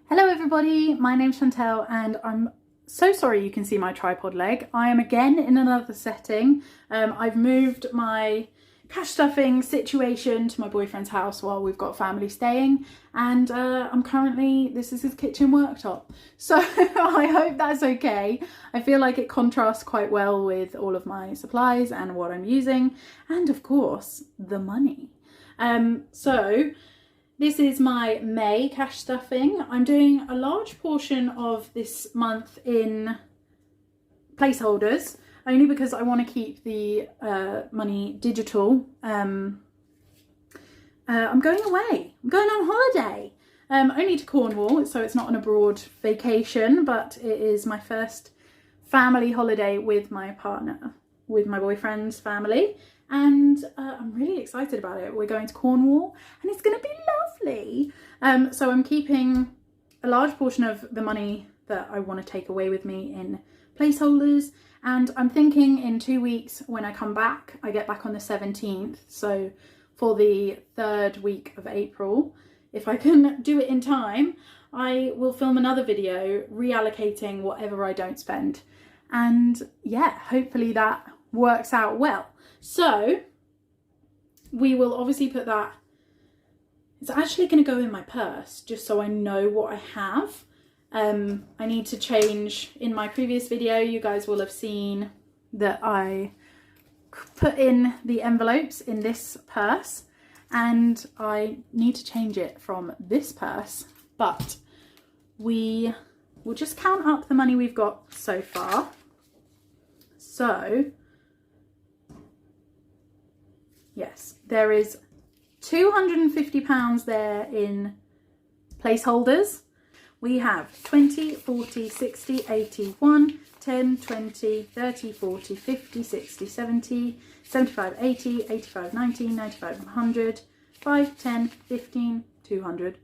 Hello everybody, my name's Chantal and I'm so sorry you can see my tripod leg. I am again in another setting. I've moved my cash stuffing situation to my boyfriend's house while we've got family staying, and this is his kitchen worktop. So I hope that's okay. I feel like it contrasts quite well with all of my supplies and what I'm using, and of course the money. So this is my May cash stuffing. I'm doing a large portion of this month in placeholders, only because I want to keep the money digital. I'm going away. I'm going on holiday. Only to Cornwall, so it's not an abroad vacation, but it is my first family holiday with my partner, with my boyfriend's family. And I'm really excited about it. We're going to Cornwall and it's going to be lovely. So I'm keeping a large portion of the money that I want to take away with me in placeholders. And I'm thinking in 2 weeks when I come back, I get back on the 17th. So for the 3rd week of April, if I can do it in time, I will film another video reallocating whatever I don't spend. And yeah, hopefully that works out well. So we will obviously put that, it's actually going to go in my purse just so I know what I have. I need to change, in my previous video you guys will have seen that I put in the envelopes in this purse, and I need to change it from this purse, but we will just count up the money we've got so far. So yes, there is £250 there in placeholders. We have 20, 40, 60, 80, 1, 10, 20, 30, 40, 50, 60, 70, 75, 80, 85, 90, 95, 100, 5, 10, 15, 200,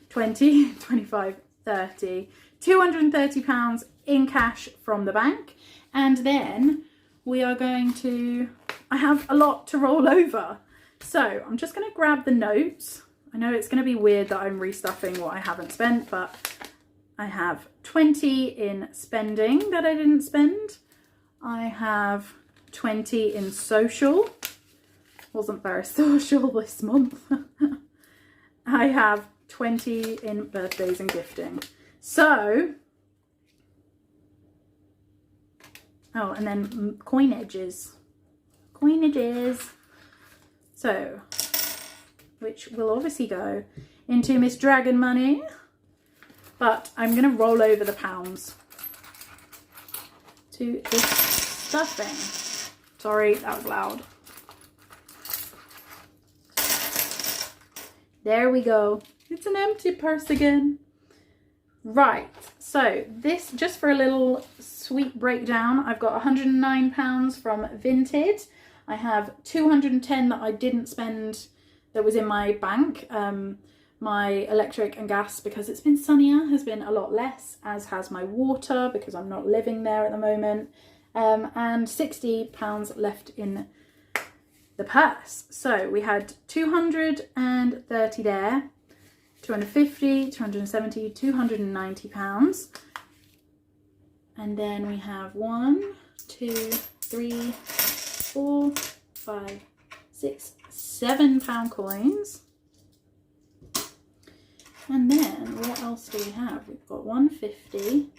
20, 25, 30. £230 in cash from the bank. And then we are going to, I have a lot to roll over. So I'm just going to grab the notes. I know it's going to be weird that I'm restuffing what I haven't spent, but I have 20 in spending that I didn't spend. I have 20 in social. Wasn't very social this month. I have 20 in birthdays and gifting. So, oh, and then coinages. So, which will obviously go into Miss Dragon money, but I'm going to roll over the pounds to this stuffing. Sorry, that was loud. There we go. It's an empty purse again. Right, so this, just for a little sweet breakdown, I've got £109 from Vinted. I have 210 that I didn't spend that was in my bank. My electric and gas, because it's been sunnier, has been a lot less, as has my water because I'm not living there at the moment. And £60 left in the purse. So we had 230 there, 250, 270, £290. And then we have 1, 2, 3, 4, 5, 6, £7 coins. And then what else do we have? We've got 150,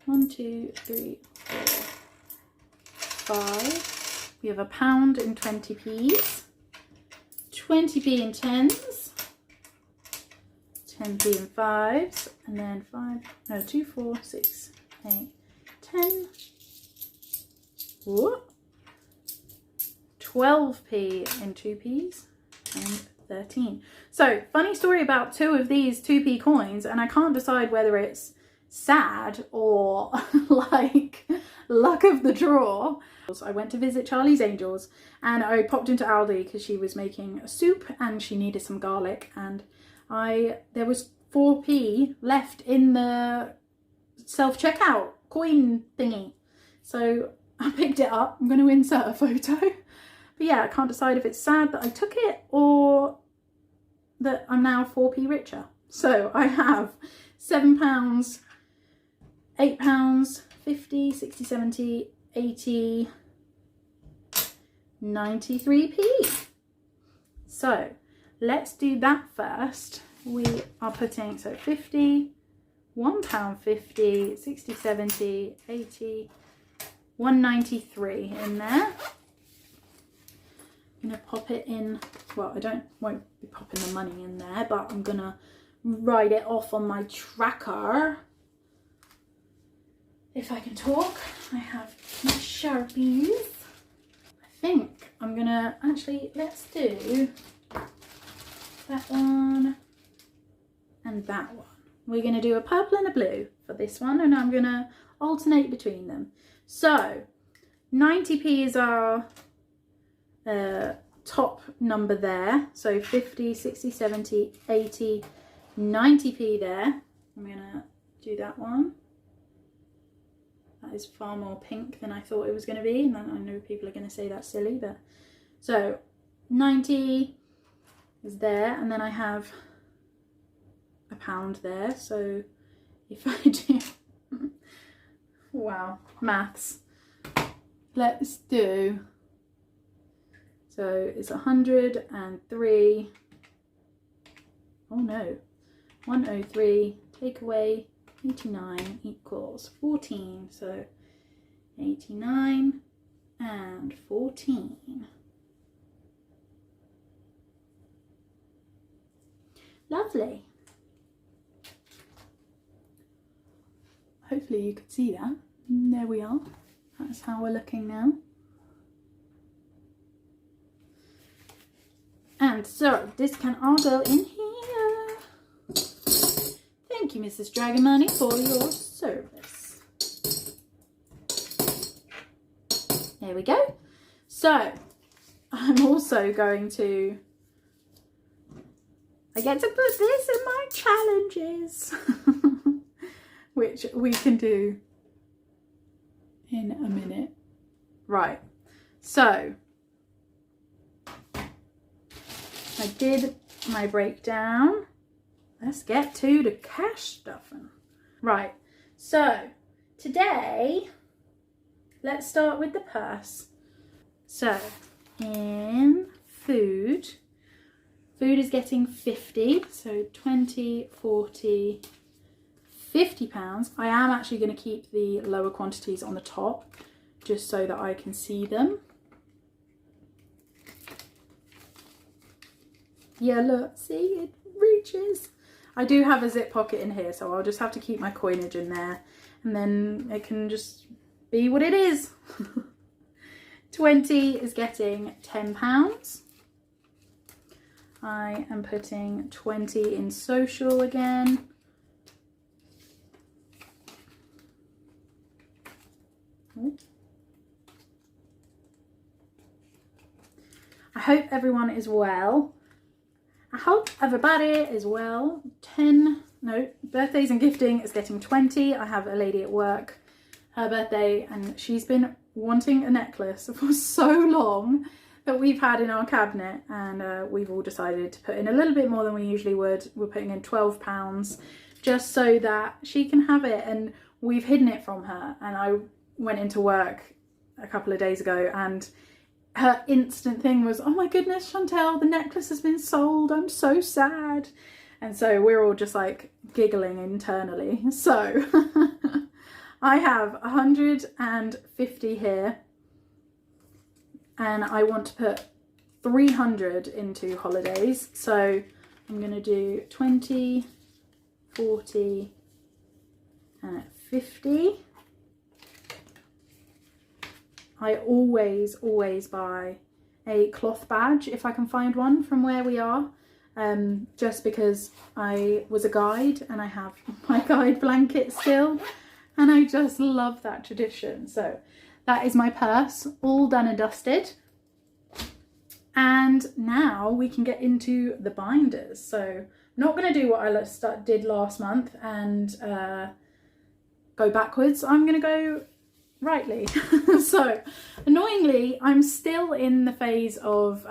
1, 2, 3, 4, 5. We have £1 in 20p's, 20p in 10s, 10p in 5s, and then 2, 4, 6, 8, 10. Whoop. 12p in 2p's and 13. So funny story about 2 of these 2p coins, and I can't decide whether it's sad or like luck of the draw. I went to visit Charlie's Angels and I popped into Aldi because she was making a soup and she needed some garlic, and there was 4p left in the self-checkout coin thingy. So I picked it up. I'm going to insert a photo. But yeah, I can't decide if it's sad that I took it or that I'm now 4p richer. So I have £7, £8, 50, 60, 70, 80, 93p. So let's do that first. We are putting, so 50, £1.50, 60, 70, 80, 193 in there. I'm gonna pop it in, well, won't be popping the money in there, but I'm gonna write it off on my tracker. If I can talk, I have my Sharpies. I think I'm gonna, actually, let's do that one and that one. We're gonna do a purple and a blue for this one, and I'm gonna alternate between them. So 90p is our top number there, so 50, 60, 70, 80, 90p there. I'm gonna do that one. That is far more pink than I thought it was going to be, and then I know people are going to say that's silly, but so 90 is there, and then I have £1 there. So if I do wow, maths, let's do, so it's 103, oh no, 103 take away 89 equals 14, so 89 and 14. Lovely. Hopefully you could see that. And there we are. That's how we're looking now. And so this can all go in here. Thank you, Mrs. Dragon Money, for your service. There we go. So I'm also going to, I get to put this in my challenges, which we can do in a minute. Right, so I did my breakdown. Let's get to the cash stuffing. Right, so today, let's start with the purse. So in food is getting 50, so 20, 40, £50. I am actually going to keep the lower quantities on the top, just so that I can see them. Yeah, look, see, it reaches. I do have a zip pocket in here, so I'll just have to keep my coinage in there, and then it can just be what it is. 20 is getting £10. I am putting 20 in social again. Ooh. I hope everyone is well. I hope everybody is well. Birthdays and gifting is getting 20. I have a lady at work, her birthday, and she's been wanting a necklace for so long that we've had in our cabinet, and we've all decided to put in a little bit more than we usually would. We're putting in £12 just so that she can have it, and we've hidden it from her. And I went into work a couple of days ago, and her instant thing was, oh my goodness, Chantal, the necklace has been sold, I'm so sad. And so we're all just like giggling internally. So I have 150 here, and I want to put 300 into holidays. So I'm going to do 20, 40 and 50. I always buy a cloth badge if I can find one from where we are, just because I was a guide and I have my guide blanket still, and I just love that tradition. So that is my purse, all done and dusted. And now we can get into the binders. So I'm not going to do what I did last month and go backwards. I'm going to go rightly. So annoyingly, I'm still in the phase of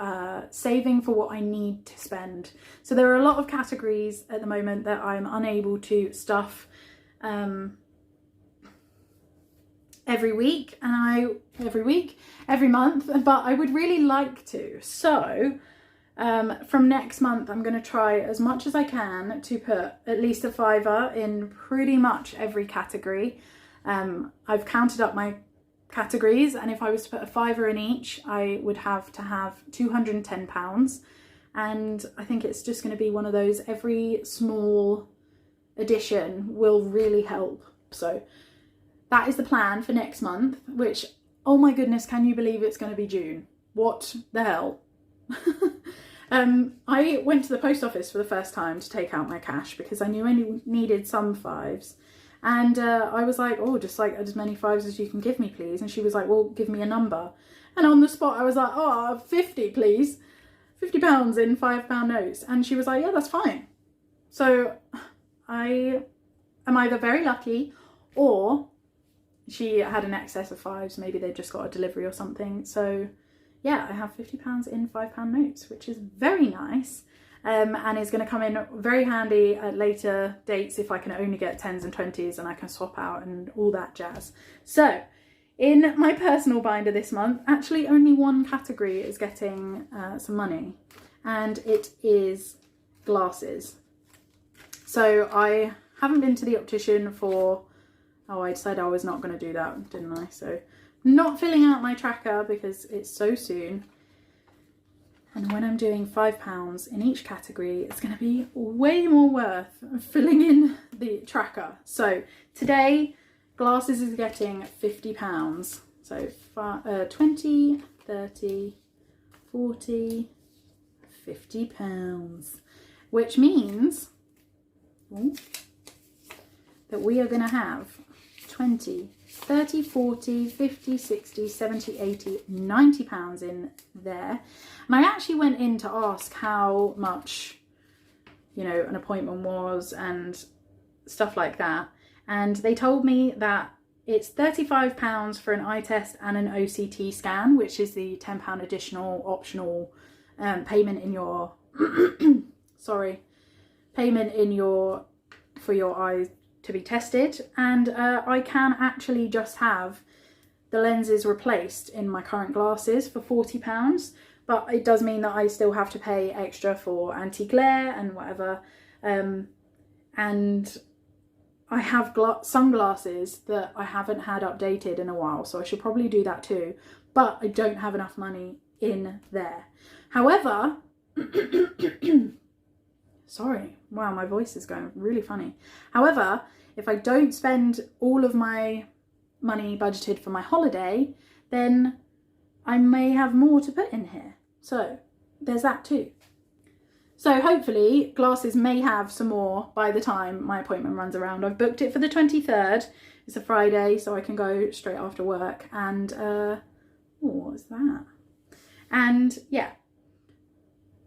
saving for what I need to spend. So there are a lot of categories at the moment that I'm unable to stuff every month, but I would really like to. So from next month, I'm going to try as much as I can to put at least a £5 in pretty much every category. I've counted up my categories, and if I was to put a £5 in each, I would have to have £210. And I think it's just going to be one of those, every small addition will really help. So that is the plan for next month, which, oh my goodness, can you believe it's going to be June? What the hell? I went to the post office for the first time to take out my cash because I knew I needed some 5s. And I was like, oh, just like as many 5s as you can give me, please. And she was like, well, give me a number. And on the spot, I was like, oh, 50, please. £50 in £5 notes. And she was like, yeah, that's fine. So I am either very lucky, or she had an excess of 5s. Maybe they just got a delivery or something. So yeah, I have £50 in £5 notes, which is very nice. And is going to come in very handy at later dates if I can only get 10s and 20s and I can swap out and all that jazz. So in my personal binder this month, actually only one category is getting some money, and it is glasses. So I haven't been to the optician for, oh, I decided I was not going to do that, didn't I? So not filling out my tracker because it's so soon. And when I'm doing £5 in each category, it's going to be way more worth filling in the tracker. So today, glasses is getting £50. So 20, 30, 40, £50. Which means that we are going to have 20, 30, 40, 50, 60, 70, 80, £90 in there. And I actually went in to ask how much, you know, an appointment was and stuff like that. And they told me that it's £35 for an eye test and an OCT scan, which is the £10 additional optional payment in your, payment in your, for your eyes to be tested. And I can actually just have the lenses replaced in my current glasses for £40, but it does mean that I still have to pay extra for anti-glare and whatever. And I have sunglasses that I haven't had updated in a while, so I should probably do that too, but I don't have enough money in there. However, sorry, wow, my voice is going really funny. However, if I don't spend all of my money budgeted for my holiday, then I may have more to put in here. So there's that too. So hopefully glasses may have some more by the time my appointment runs around. I've booked it for the 23rd. It's a Friday, so I can go straight after work. And, oh, what was that? And yeah.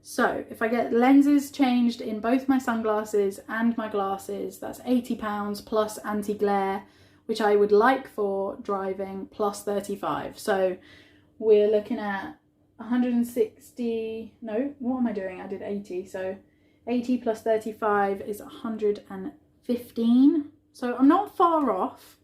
So if I get lenses changed in both my sunglasses and my glasses, that's £80 plus anti-glare, which I would like for driving, plus 35. So we're looking at 160, no, what am I doing? I did 80. So 80 plus 35 is 115. So I'm not far off,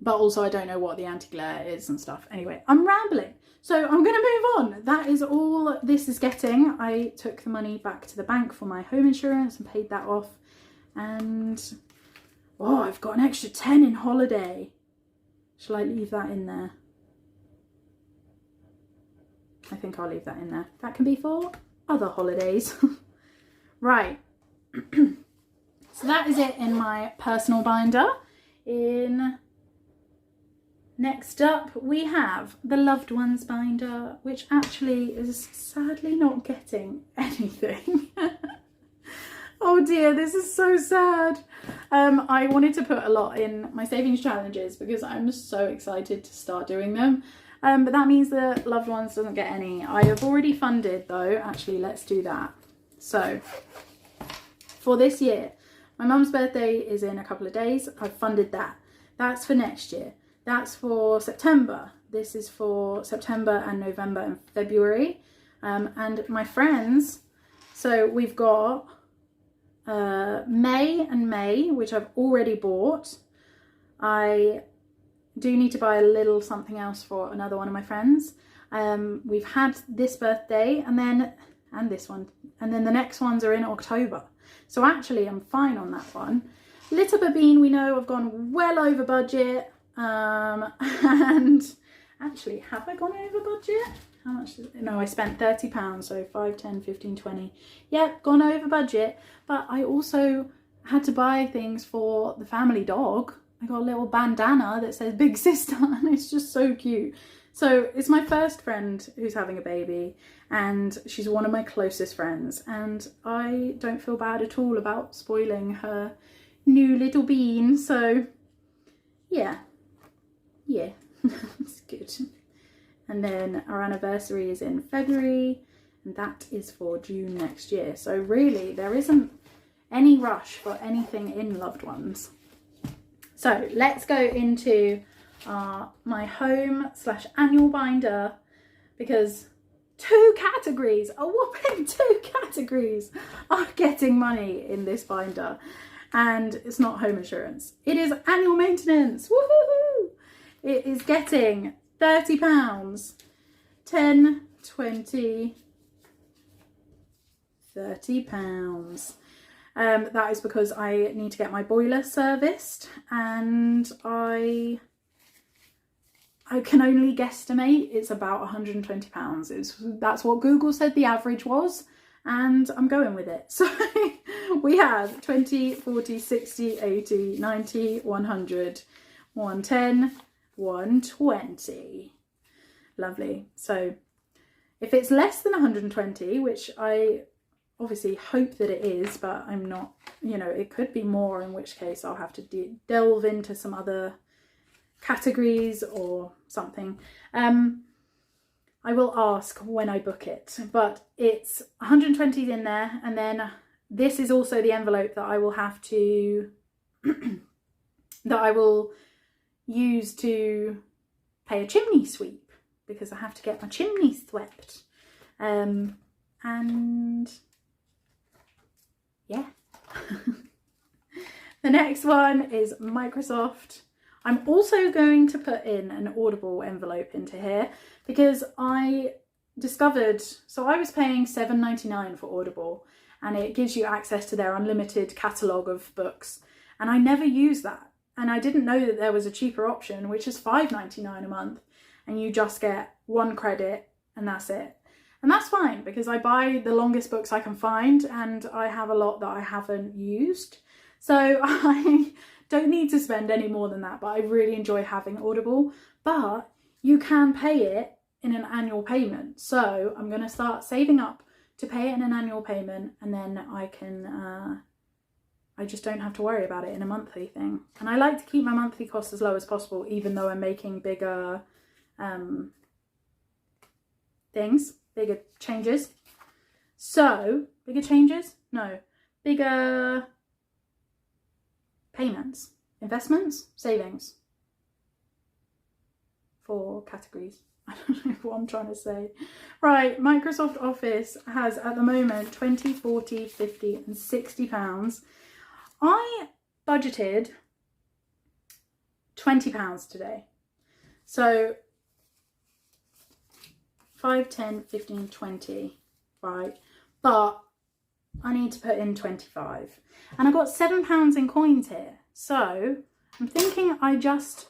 but also I don't know what the anti-glare is and stuff. Anyway, I'm rambling. So I'm going to move on. That is all this is getting. I took the money back to the bank for my home insurance and paid that off. And, oh, I've got an extra 10 in holiday. Shall I leave that in there? I think I'll leave that in there. That can be for other holidays. Right. So that is it in my personal binder. Next up, we have the loved ones binder, which actually is sadly not getting anything. Oh dear, this is so sad. I wanted to put a lot in my savings challenges because I'm so excited to start doing them. But that means the loved ones doesn't get any. I have already funded though. Actually, let's do that. So for this year, my mum's birthday is in a couple of days. I've funded that. That's for next year. That's for September. This is for September and November and February. And my friends, so we've got May and May, which I've already bought. I do need to buy a little something else for another one of my friends. We've had this birthday and this one, and then the next ones are in October. So actually I'm fine on that one. Little Babine, we know I've gone well over budget. And actually, have I gone over budget? How much? No, I spent £30, so 5, 10, 15, 20. Yep, gone over budget. But I also had to buy things for the family dog. I got a little bandana that says Big Sister, and it's just so cute. So it's my first friend who's having a baby, and she's one of my closest friends, and I don't feel bad at all about spoiling her new little bean. So yeah, it's good. And then our anniversary is in February, and that is for June next year. So really there isn't any rush for anything in loved ones. So let's go into my home / annual binder, because 2 categories, a whopping 2 categories are getting money in this binder. And it's not home insurance, it is annual maintenance. Woohoo! It is getting £30, 10, 20, £30. That is because I need to get my boiler serviced, and I can only guesstimate it's about £120. That's what Google said the average was, and I'm going with it. So we have 20, 40, 60, 80, 90, 100, 110, 120. Lovely. So if it's less than 120, which I obviously hope that it is, but I'm not, you know, it could be more, in which case I'll have to delve into some other categories or something. I will ask when I book it, but it's 120 in there, and then this is also the envelope that I will have to that I will use to pay a chimney sweep, because I have to get my chimney swept. And yeah. The next one is Microsoft. I'm also going to put in an Audible envelope into here, because I discovered, so I was paying $7.99 for Audible, and it gives you access to their unlimited catalogue of books, and I never use that. And I didn't know that there was a cheaper option, which is $5.99 a month, and you just get 1 credit and that's it. And that's fine, because I buy the longest books I can find, and I have a lot that I haven't used. So I don't need to spend any more than that, but I really enjoy having Audible. But you can pay it in an annual payment. So I'm going to start saving up to pay it in an annual payment, and then I can, I just don't have to worry about it in a monthly thing. And I like to keep my monthly costs as low as possible, even though I'm making bigger bigger changes. So, bigger changes? No. Bigger payments, investments, savings. 4 categories. I don't know what I'm trying to say. Right, Microsoft Office has at the moment 20, 40, 50 and £60. I budgeted £20 today. So 5, 10, 15, 20, right? But I need to put in 25. And I got £7 in coins here. So I'm thinking I just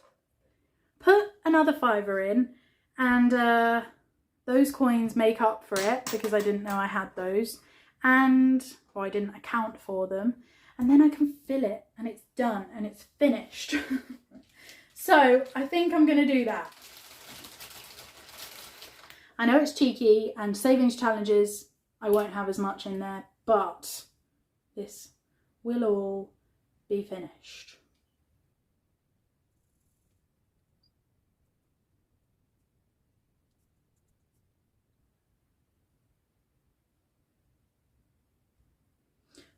put another fiver in, and those coins make up for it, because I didn't know I had those, and I didn't account for them. And then I can fill it, and it's done, and it's finished. So I think I'm going to do that. I know it's cheeky, and savings challenges, I won't have as much in there, but this will all be finished.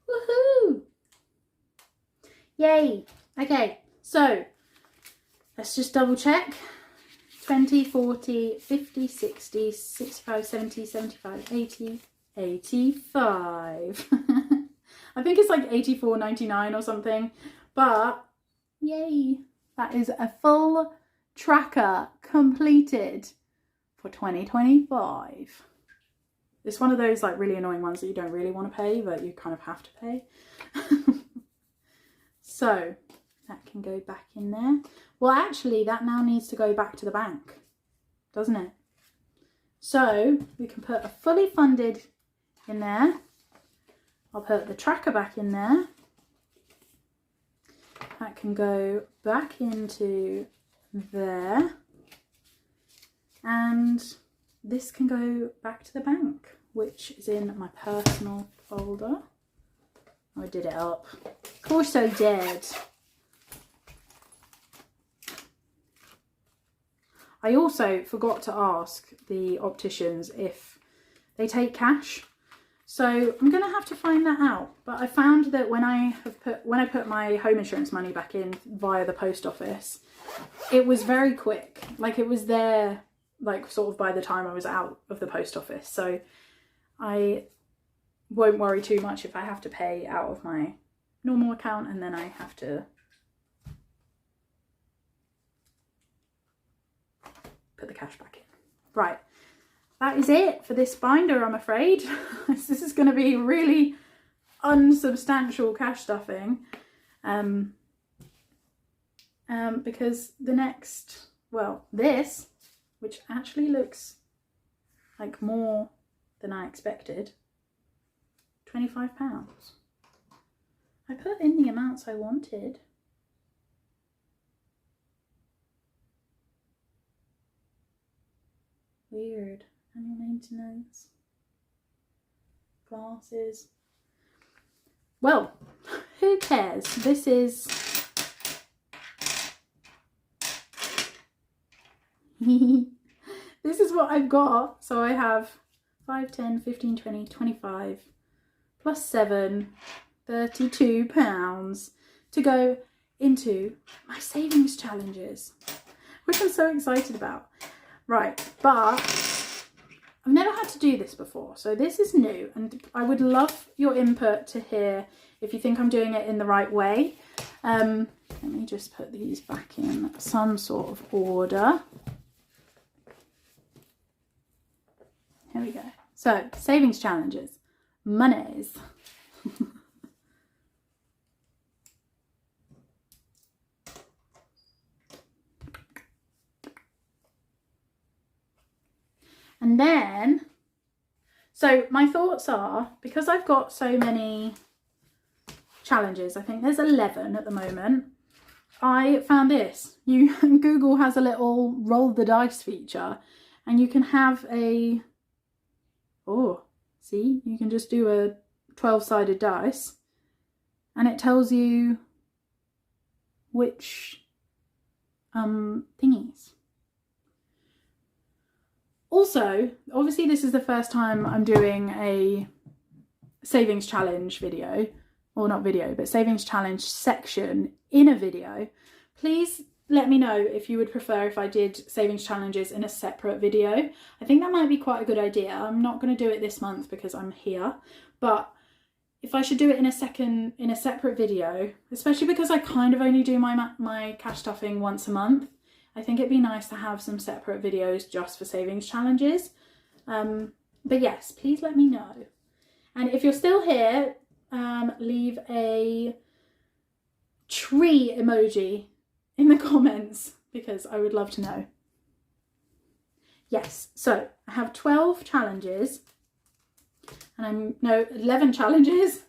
Woohoo! Yay! Okay, so Let's just double check. 20, 40, 50, 60, 65, 70, 75, 80, 85. I think it's like 84.99 or something, but yay, that is a full tracker completed for 2025. It's one of those like really annoying ones that you don't really want to pay, but you kind of have to pay. So that can go back in there. Well, actually that now needs to go back to the bank, doesn't it? So we can put a fully funded in there. I'll put the tracker back in there. That can go back into there. And this can go back to the bank, which is in my personal folder. Oh, I did it up. Of course I did. I also forgot to ask the opticians if they take cash. So I'm going to have to find that out. But I found that when I put my home insurance money back in via the post office, it was very quick. Like it was there, like sort of by the time I was out of the post office. So I won't worry too much if I have to pay out of my normal account and then I have to put the cash back in. Right. That is it for this binder, I'm afraid. This is going to be really unsubstantial cash stuffing. Because the next, well, this, which actually looks like more than I expected, £25. I put in the amounts I wanted. Weird. Annual maintenance, glasses. Well, who cares? This is this is what I've got. So I have 5, 10, 15, 20, 25 plus 7, £32 to go into my savings challenges, which I'm so excited about. Right, but I've never had to do this before, so this is new, and I would love your input to hear if you think I'm doing it in the right way. Let me just put these back in some sort of order. Here we go. So, savings challenges, monies. And then, so my thoughts are, because I've got so many challenges, I think there's 11 at the moment, I found this. Google has a little roll the dice feature, and you can have a, see, you can just do a 12-sided dice, and it tells you which thingies. Also, obviously this is the first time I'm doing a savings challenge video, or not video, but savings challenge section in a video. Please let me know if you would prefer if I did savings challenges in a separate video. I think that might be quite a good idea. I'm not going to do it this month because I'm here, but if I should do it in a separate video, especially because I kind of only do my cash stuffing once a month, I think it'd be nice to have some separate videos just for savings challenges. But yes, please let me know. And if you're still here, leave a tree emoji in the comments because I would love to know. Yes, so I have 12 challenges and 11 challenges,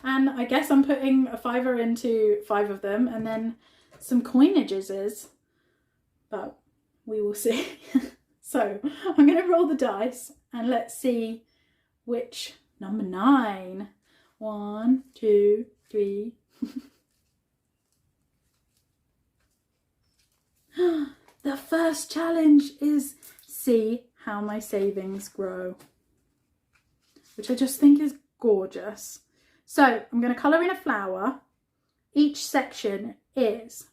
and I guess I'm putting a £5 into 5 of them and then some coinages, but we will see. So I'm going to roll the dice and let's see which number 9. 1, 2, 3. The first challenge is see how my savings grow, which I just think is gorgeous. So I'm going to colour in a flower. Each section is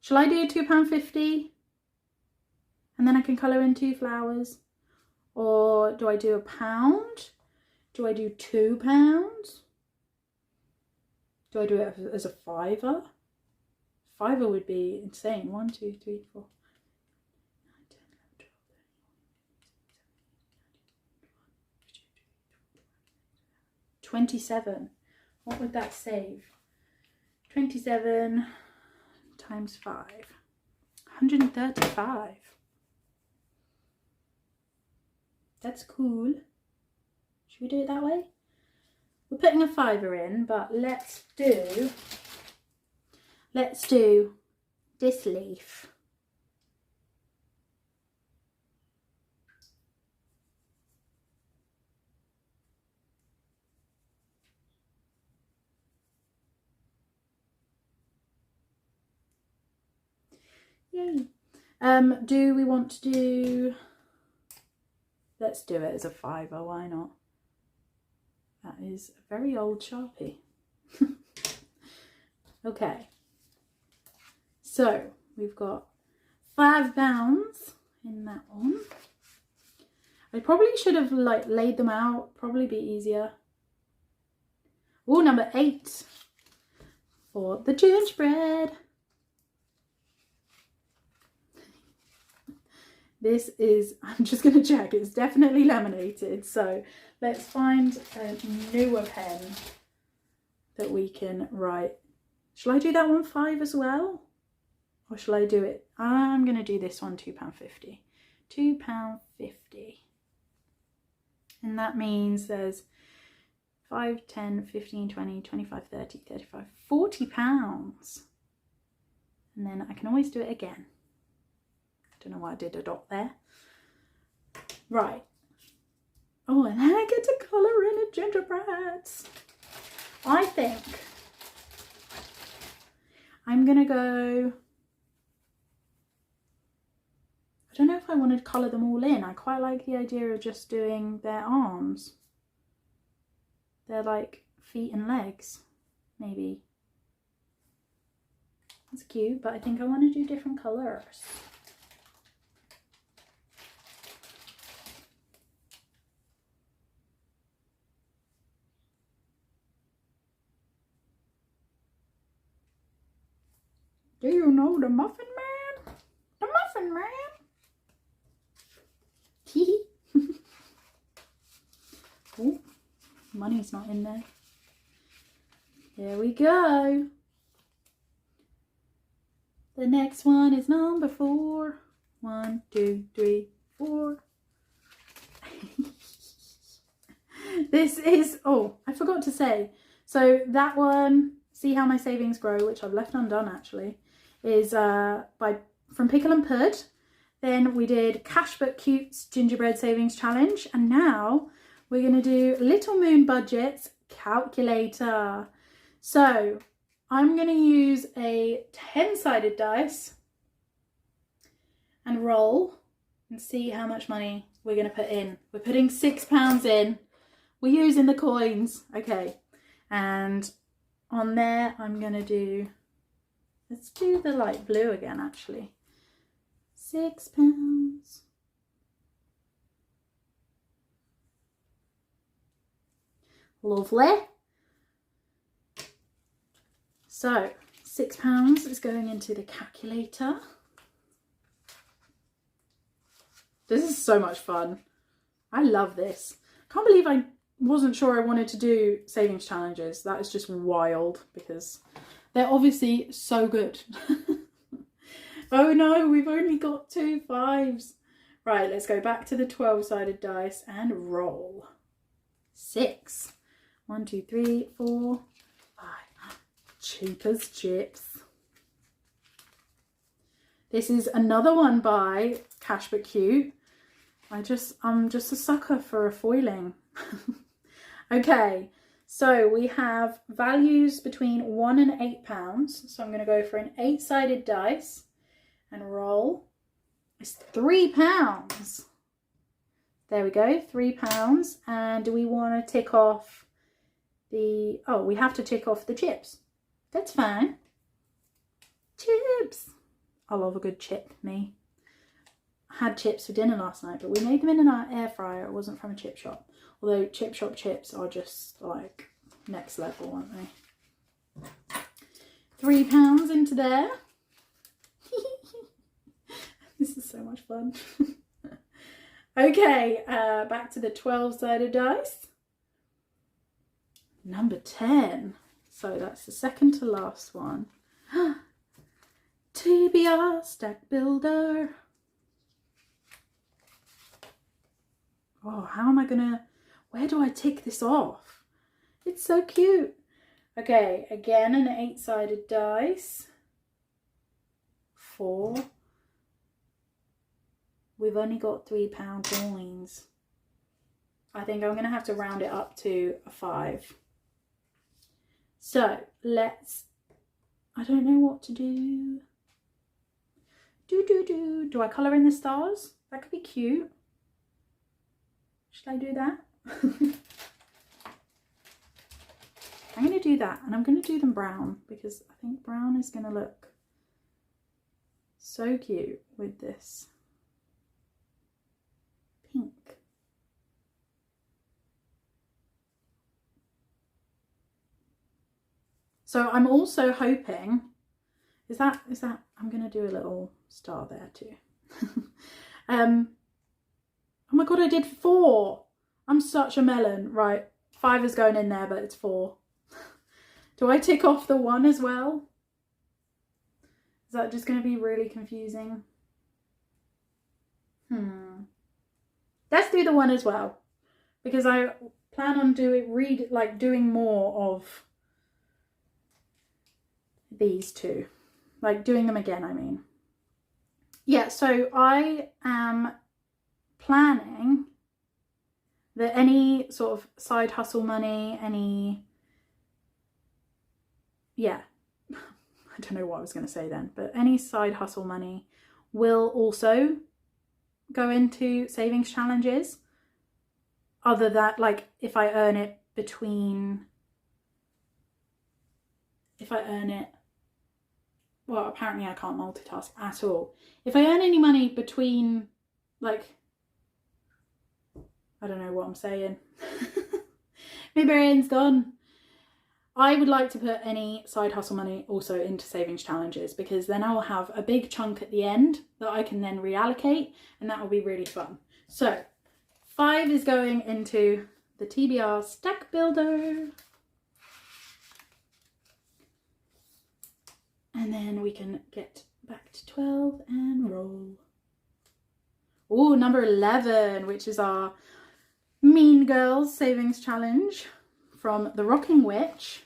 Shall I do £2.50? And then I can colour in 2 flowers. Or do I do £1? Do I do £2? Do I do it as a fiver? Fiver would be insane. 1, 2, 3, 4, 9, 10, 11, 12, 27. What would that save? 27 times 5. 135. That's cool. Should we do it that way? We're putting a fiver in, but let's do this leaf. Yay. Do we want to do, let's do it as a fiver, why not? That is a very old Sharpie. Okay, so we've got £5 in that one. I probably should have like laid them out, probably be easier. Oh, number 8 for the gingerbread. This is, I'm just going to check, it's definitely laminated. So let's find a newer pen that we can write. Shall I do that one 5 as well? Or shall I do it? I'm going to do this one £2.50. £2.50. And that means there's 5, 10, 15, 20, 25, 30, 35, £40. And then I can always do it again. Don't know why I did a dot there. Right. Oh, and then I get to colour in a gingerbread. I think I'm gonna go, I don't know if I want to colour them all in. I quite like the idea of just doing their arms. They're like feet and legs, maybe. That's cute, but I think I want to do different colours. Do you know the Muffin Man? The Muffin Man! Hee Oh, money's not in there. There we go. The next one is number 4. 1, 2, 3, 4. This is, oh, I forgot to say. So that one, See How My Savings Grow, which I've left undone actually, is from Pickle and Pud. Then we did Cash But Cute's Gingerbread Savings Challenge, and now we're going to do Little Moon Budget's Calculator. So I'm going to use a 10-sided dice and roll and see how much money we're going to put in. We're putting £6 in. We're using the coins. Okay, and on there I'm going to do, let's do the light blue again actually. £6. Lovely. So £6 is going into the calculator. This is so much fun. I love this. I can't believe I wasn't sure I wanted to do savings challenges. That is just wild because they're obviously so good. Oh no, we've only got 2 5s. Right, let's go back to the 12-sided dice and roll. 6. 1, 2, 3, 4, 5. Cheap as chips. This is another one by Cash But Cute. I'm just a sucker for a foiling. Okay, so we have values between £1 and £8. So I'm going to go for an 8-sided dice and roll. It's £3. There we go, £3. And do we want to tick off the, oh, we have to tick off the chips. That's fine. Chips. I love a good chip, me. I had chips for dinner last night, but we made them in our air fryer. It wasn't from a chip shop. Although chip shop chips are just like next level, aren't they? £3 into there. This is so much fun. Okay, back to the 12-sided dice. Number 10. So that's the second to last one. TBR Stack Builder. Oh, how am I gonna... Where do I tick this off? It's so cute. Okay, again an 8-sided dice. 4. We've only got £3 coins. I think I'm gonna have to round it up to a 5. So let's... I don't know what to do. Do I colour in the stars? That could be cute. Should I do that? I'm going to do that, and I'm going to do them brown because I think brown is going to look so cute with this pink. So I'm also hoping, is that I'm going to do a little star there too. Oh my god, I did 4. I'm such a melon. Right, 5 is going in there, but it's 4. Do I tick off the 1 as well? Is that just going to be really confusing? Let's do the 1 as well, because I plan on doing more of these two, like doing them again, I mean. Yeah, so I am planning that any sort of side hustle money, I don't know what I was going to say then, but any side hustle money will also go into savings challenges. Other that, like if I earn it, well, apparently I can't multitask at all. If I earn any money between, like, I don't know what I'm saying. My brain's gone. I would like to put any side hustle money also into savings challenges, because then I will have a big chunk at the end that I can then reallocate, and that will be really fun. So 5 is going into the TBR Stack Builder. And then we can get back to 12 and roll. Oh, number 11, which is our Mean Girls Savings Challenge from the Rocking Witch.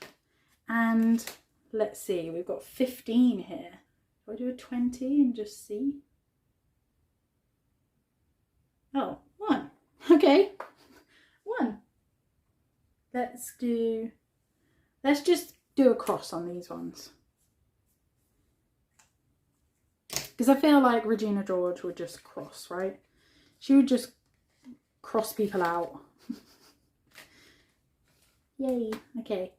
And let's see, we've got 15 here. Do I do a 20 and just see? Oh, 1. Okay, 1. Let's just do a cross on these ones. Because I feel like Regina George would just cross, right? She would just cross people out. Yay. Okay.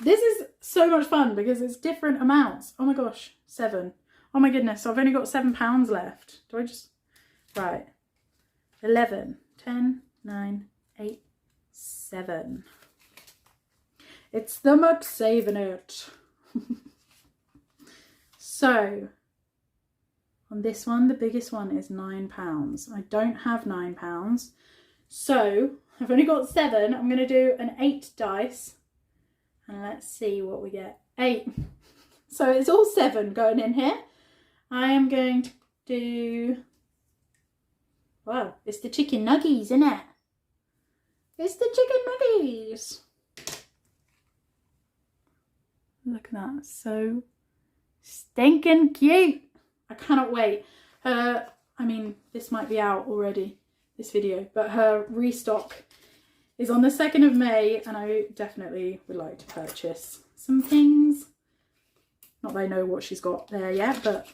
This is so much fun because it's different amounts. Oh my gosh. 7. Oh my goodness. So I've only got £7 left. Do I just... Right. 11, 10, 9, 8, 7. It's the McSaving it. So... on this one, the biggest one is £9. I don't have £9. So I've only got 7. I'm going to do an 8 dice. And let's see what we get. 8. So it's all 7 going in here. I am going to do... Wow, it's the chicken nuggies, isn't it? It's the chicken nuggies. Look at that. So stinking cute. I cannot wait. I mean, this might be out already, this video, but her restock is on the 2nd of May, and I definitely would like to purchase some things. Not that I know what she's got there yet, but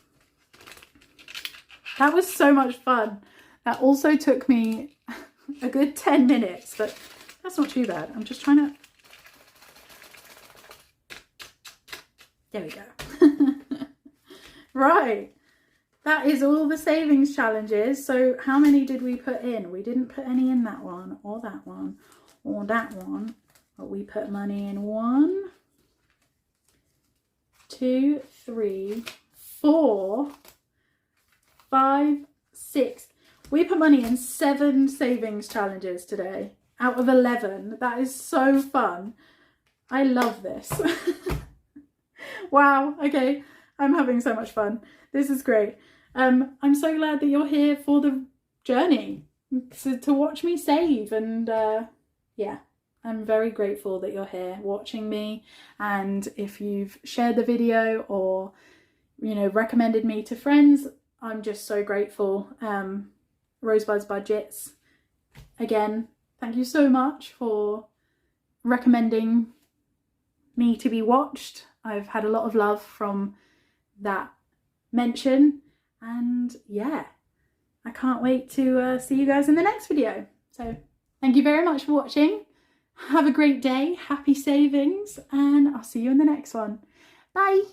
that was so much fun. That also took me a good 10 minutes, but that's not too bad. I'm just trying to... There we go. Right. That is all the savings challenges. So how many did we put in? We didn't put any in that one or that one or that one. But we put money in 1, 2, 3, 4, 5, 6. We put money in 7 savings challenges today out of 11. That is so fun. I love this. Wow. Okay. I'm having so much fun. This is great. I'm so glad that you're here for the journey to watch me save. And yeah, I'm very grateful that you're here watching me. And if you've shared the video or, you know, recommended me to friends, I'm just so grateful. Rosebud's Budgets, again, thank you so much for recommending me to be watched. I've had a lot of love from that mention, and yeah, I can't wait to see you guys in the next video. So thank you very much for watching. Have a great day, happy savings, and I'll see you in the next one. Bye.